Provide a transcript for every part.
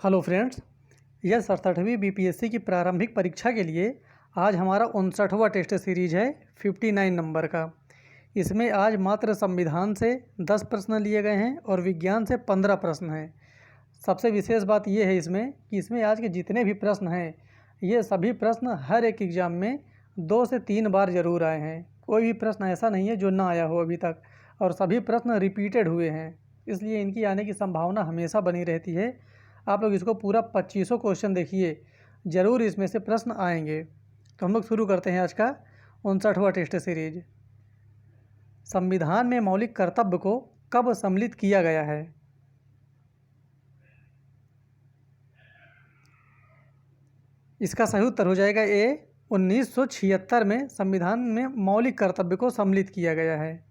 Hello friends, यह 67वीं BPSC की प्रारंभिक परीक्षा के लिए आज हमारा 59वां टेस्ट सीरीज है 59 नंबर का। इसमें आज मात्र संविधान से 10 प्रश्न लिए गए हैं और विज्ञान से 15 प्रश्न हैं। सबसे विशेष बात यह है इसमें कि इसमें आज के जितने भी प्रश्न हैं ये सभी प्रश्न हर एक एग्ज़ाम में 2 से 3 बार ज़रूर आए हैं। कोई भी प्रश्न ऐसा नहीं है जो ना आया हो अभी तक, और सभी प्रश्न रिपीटेड हुए हैं, इसलिए इनकी आने की संभावना हमेशा बनी रहती है। आप लोग इसको पूरा 2500 क्वेश्चन देखिए, ज़रूर इसमें से प्रश्न आएंगे। तो हम लोग शुरू करते हैं आज का 59वां टेस्ट सीरीज। संविधान में मौलिक कर्तव्य को कब सम्मिलित किया गया है? इसका सही उत्तर हो जाएगा ए, 1976 में संविधान में मौलिक कर्तव्य को सम्मिलित किया गया है।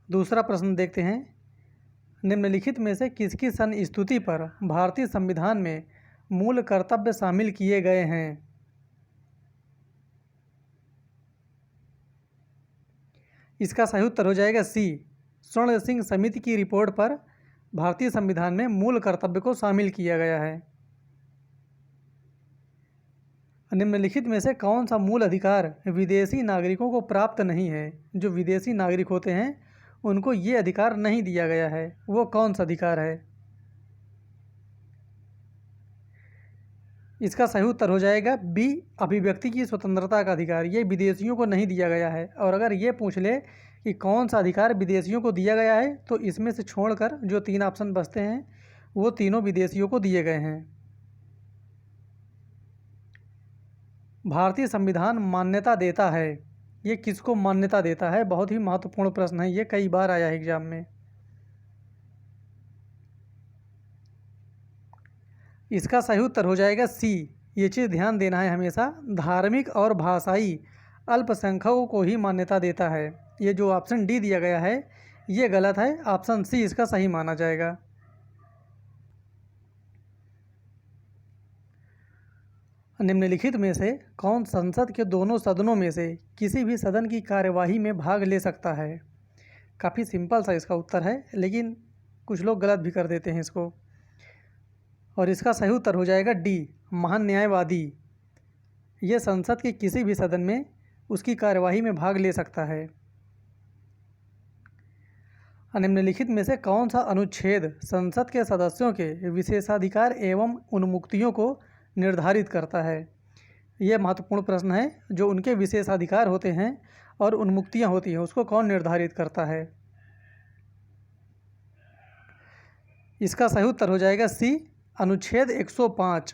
दूसरा प्रश्न देखते हैं, निम्नलिखित में से किसकी संस्तुति पर भारतीय संविधान में मूल कर्तव्य शामिल किए गए हैं? इसका सही उत्तर हो जाएगा सी, स्वर्ण सिंह समिति की रिपोर्ट पर भारतीय संविधान में मूल कर्तव्य को शामिल किया गया है। निम्नलिखित में से कौन सा मूल अधिकार विदेशी नागरिकों को प्राप्त नहीं है? जो विदेशी नागरिक होते हैं उनको ये अधिकार नहीं दिया गया है, वो कौन सा अधिकार है? इसका सही उत्तर हो जाएगा बी, अभिव्यक्ति की स्वतंत्रता का अधिकार। ये विदेशियों को नहीं दिया गया है। और अगर ये पूछ ले कि कौन सा अधिकार विदेशियों को दिया गया है, तो इसमें से छोड़कर जो 3 ऑप्शन बचते हैं वो तीनों विदेशियों को दिए गए हैं। भारतीय संविधान मान्यता देता है, ये किसको मान्यता देता है? बहुत ही महत्वपूर्ण प्रश्न है, ये कई बार आया है एग्जाम में। इसका सही उत्तर हो जाएगा सी, ये चीज़ ध्यान देना है हमेशा, धार्मिक और भाषाई अल्पसंख्यकों को ही मान्यता देता है। ये जो ऑप्शन डी दिया गया है ये गलत है, ऑप्शन सी इसका सही माना जाएगा। निम्नलिखित में से कौन संसद के दोनों सदनों में से किसी भी सदन की कार्यवाही में भाग ले सकता है? काफ़ी सिंपल सा इसका उत्तर है, लेकिन कुछ लोग गलत भी कर देते हैं इसको। और इसका सही उत्तर हो जाएगा डी, महान न्यायवादी। ये संसद के किसी भी सदन में उसकी कार्यवाही में भाग ले सकता है। निम्नलिखित में से कौन सा अनुच्छेद संसद के सदस्यों के विशेषाधिकार एवं उन्मुक्तियों को निर्धारित करता है? यह महत्वपूर्ण प्रश्न है। जो उनके विशेषाधिकार होते हैं और उन्मुक्तियां होती हैं उसको कौन निर्धारित करता है? इसका सही उत्तर हो जाएगा सी, अनुच्छेद 105।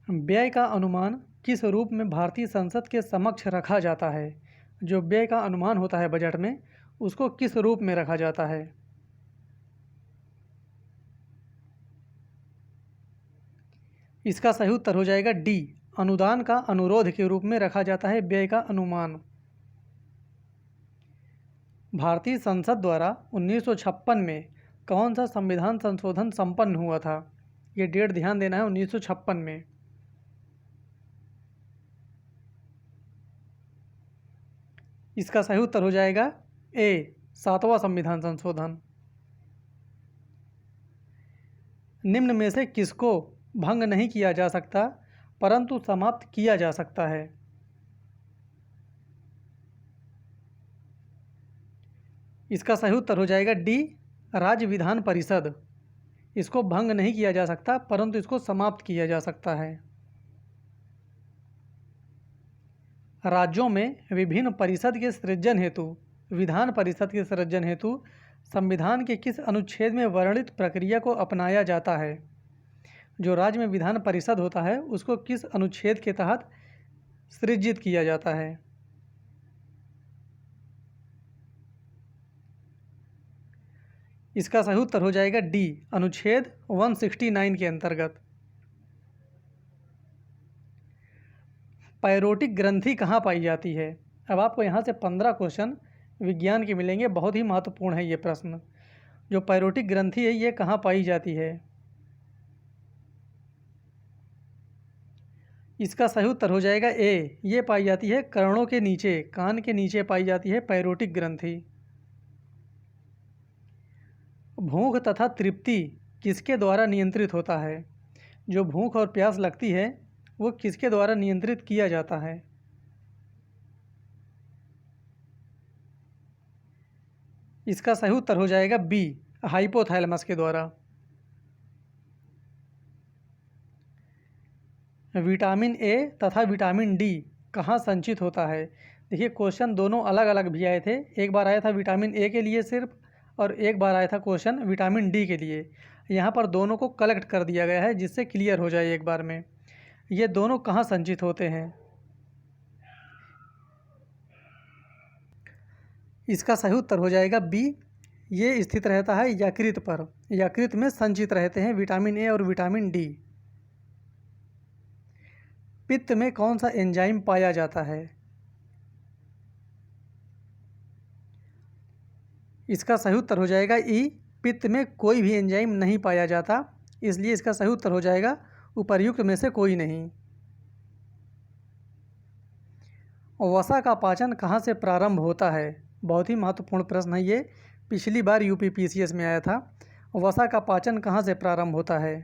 व्यय का अनुमान किस रूप में भारतीय संसद के समक्ष रखा जाता है? जो व्यय का अनुमान होता है बजट में, उसको किस रूप में रखा जाता है? इसका सही उत्तर हो जाएगा डी, अनुदान का अनुरोध के रूप में रखा जाता है व्यय का अनुमान। भारतीय संसद द्वारा 1956 में कौन सा संविधान संशोधन संपन्न हुआ था? ये डेट ध्यान देना है, 1956 में। इसका सही उत्तर हो जाएगा ए, 7वां संविधान संशोधन। निम्न में से किसको भंग नहीं किया जा सकता परंतु समाप्त किया जा सकता है? इसका सही उत्तर हो जाएगा डी, राज्य विधान परिषद। इसको भंग नहीं किया जा सकता परंतु इसको समाप्त किया जा सकता है। राज्यों में विभिन्न परिषद के सृजन हेतु, विधान परिषद के सृजन हेतु संविधान के किस अनुच्छेद में वर्णित प्रक्रिया को अपनाया जाता है? जो राज्य में विधान परिषद होता है उसको किस अनुच्छेद के तहत सृजित किया जाता है? इसका सही उत्तर हो जाएगा डी, अनुच्छेद 169 के अंतर्गत। पैरोटिक ग्रंथि कहाँ पाई जाती है? अब आपको यहाँ से 15 क्वेश्चन विज्ञान के मिलेंगे, बहुत ही महत्वपूर्ण है ये प्रश्न। जो पैरोटिक ग्रंथि है ये कहाँ पाई जाती है? इसका सही उत्तर हो जाएगा ए, ये पाई जाती है कर्णों के नीचे, कान के नीचे पाई जाती है पैरोटिक ग्रंथि। भूख तथा तृप्ति किसके द्वारा नियंत्रित होता है? जो भूख और प्यास लगती है वो किसके द्वारा नियंत्रित किया जाता है? इसका सही उत्तर हो जाएगा बी, हाइपोथैलेमस के द्वारा। विटामिन ए तथा विटामिन डी कहाँ संचित होता है? देखिए क्वेश्चन दोनों अलग अलग भी आए थे। एक बार आया था विटामिन ए के लिए सिर्फ, और एक बार आया था क्वेश्चन विटामिन डी के लिए। यहाँ पर दोनों को कलेक्ट कर दिया गया है जिससे क्लियर हो जाए एक बार में। ये दोनों कहाँ संचित होते हैं? इसका सही उत्तर हो जाएगा बी, ये स्थित रहता है यकृत पर। यकृत में संचित रहते हैं विटामिन ए और विटामिन डी। पित्त में कौन सा एंजाइम पाया जाता है? इसका सही उत्तर हो जाएगा ई, पित्त में कोई भी एंजाइम नहीं पाया जाता, इसलिए इसका सही उत्तर हो जाएगा उपर्युक्त में से कोई नहीं। वसा का पाचन कहाँ से प्रारंभ होता है? बहुत ही महत्वपूर्ण प्रश्न है ये, पिछली बार यूपीपीसीएस में आया था। वसा का पाचन कहाँ से प्रारंभ होता है?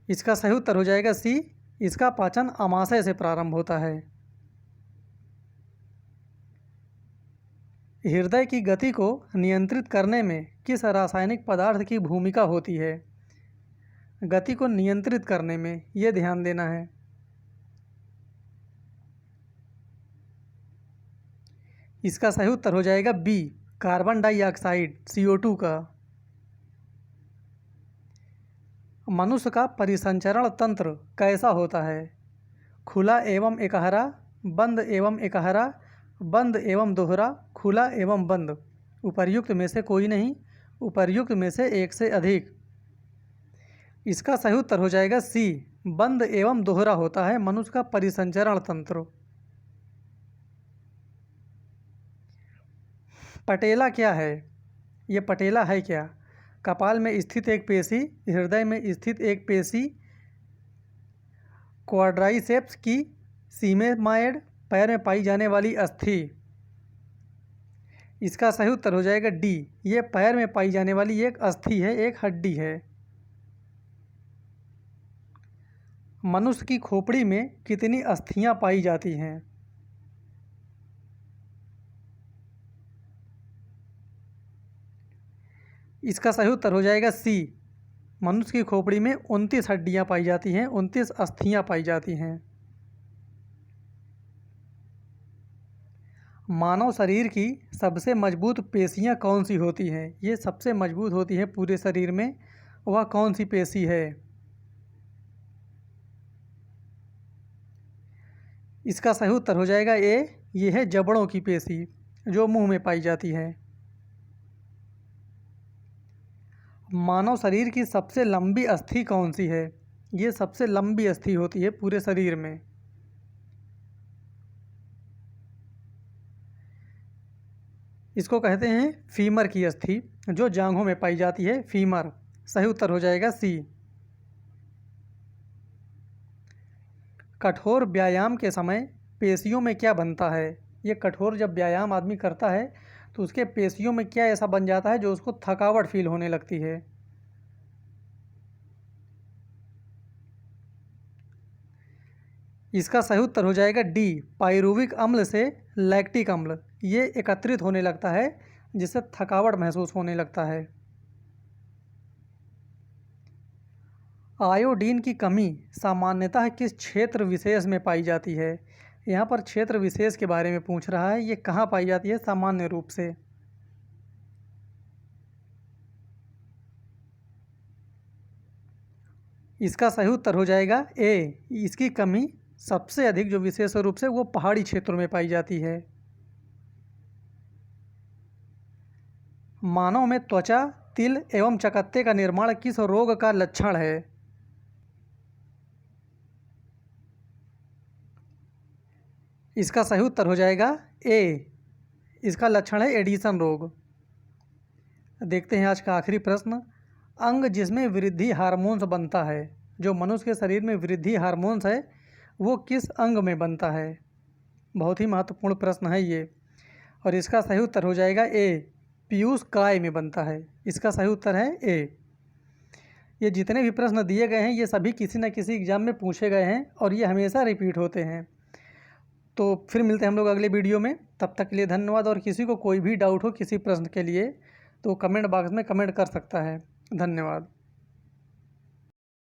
इसका सही उत्तर हो जाएगा सी, इसका पाचन आमाशय से प्रारंभ होता है। हृदय की गति को नियंत्रित करने में किस रासायनिक पदार्थ की भूमिका होती है? गति को नियंत्रित करने में, ये ध्यान देना है। इसका सही उत्तर हो जाएगा बी, कार्बन डाइऑक्साइड CO2 का। मनुष्य का परिसंचरण तंत्र कैसा होता है? खुला एवं एकहरा, बंद एवं एकहरा, बंद एवं दोहरा, खुला एवं बंद। उपर्युक्त में से कोई नहीं, उपर्युक्त में से एक से अधिक। इसका सही उत्तर हो जाएगा सी, बंद एवं दोहरा होता है मनुष्य का परिसंचरण तंत्र। पटेला क्या है? ये पटेला है क्या? कपाल में स्थित एक पेशी, हृदय में स्थित एक पेशी, क्वाड्राइसेप्स की सीमेमाइड, पैर में पाई जाने वाली अस्थि। इसका सही उत्तर हो जाएगा डी, ये पैर में पाई जाने वाली एक अस्थि है, एक हड्डी है। मनुष्य की खोपड़ी में कितनी अस्थियां पाई जाती हैं? इसका सही उत्तर हो जाएगा सी, मनुष्य की खोपड़ी में 29 हड्डियां पाई जाती हैं, 29 अस्थियां पाई जाती हैं। मानव शरीर की सबसे मजबूत पेशियां कौन सी होती हैं? ये सबसे मजबूत होती हैं पूरे शरीर में, वह कौन सी पेशी है? इसका सही उत्तर हो जाएगा ए, ये है जबड़ों की पेशी, जो मुंह में पाई जाती है। मानव शरीर की सबसे लंबी अस्थि कौन सी है? ये सबसे लंबी अस्थि होती है पूरे शरीर में। इसको कहते हैं फीमर की अस्थि, जो जांघों में पाई जाती है, फीमर। सही उत्तर हो जाएगा सी। कठोर व्यायाम के समय पेशियों में क्या बनता है? ये कठोर जब व्यायाम आदमी करता है तो उसके पेशियों में क्या ऐसा बन जाता है जो उसको थकावट फील होने लगती है? इसका सही उत्तर हो जाएगा डी, पाइरुविक अम्ल से लैक्टिक अम्ल, ये एकत्रित होने लगता है जिससे थकावट महसूस होने लगता है। आयोडीन की कमी सामान्यतः किस क्षेत्र विशेष में पाई जाती है? यहाँ पर क्षेत्र विशेष के बारे में पूछ रहा है, ये कहाँ पाई जाती है सामान्य रूप से? इसका सही उत्तर हो जाएगा ए, इसकी कमी सबसे अधिक जो विशेष रूप से वो पहाड़ी क्षेत्रों में पाई जाती है। मानव में त्वचा, तिल एवं चकत्ते का निर्माण किस रोग का लक्षण है? इसका सही उत्तर हो जाएगा ए, इसका लक्षण है एडिसन रोग। देखते हैं आज का आखिरी प्रश्न। अंग जिसमें वृद्धि हार्मोन्स बनता है, जो मनुष्य के शरीर में वृद्धि हार्मोन्स है वो किस अंग में बनता है? बहुत ही महत्वपूर्ण प्रश्न है ये, और इसका सही उत्तर हो जाएगा ए, पीयूष काय में बनता है। इसका सही उत्तर है ए। ये जितने भी प्रश्न दिए गए हैं ये सभी किसी न किसी एग्ज़ाम में पूछे गए हैं और ये हमेशा रिपीट होते हैं। तो फिर मिलते हैं हम लोग अगले वीडियो में। तब तक के लिए धन्यवाद। और किसी को कोई भी डाउट हो किसी प्रश्न के लिए तो कमेंट बॉक्स में कमेंट कर सकता है। धन्यवाद।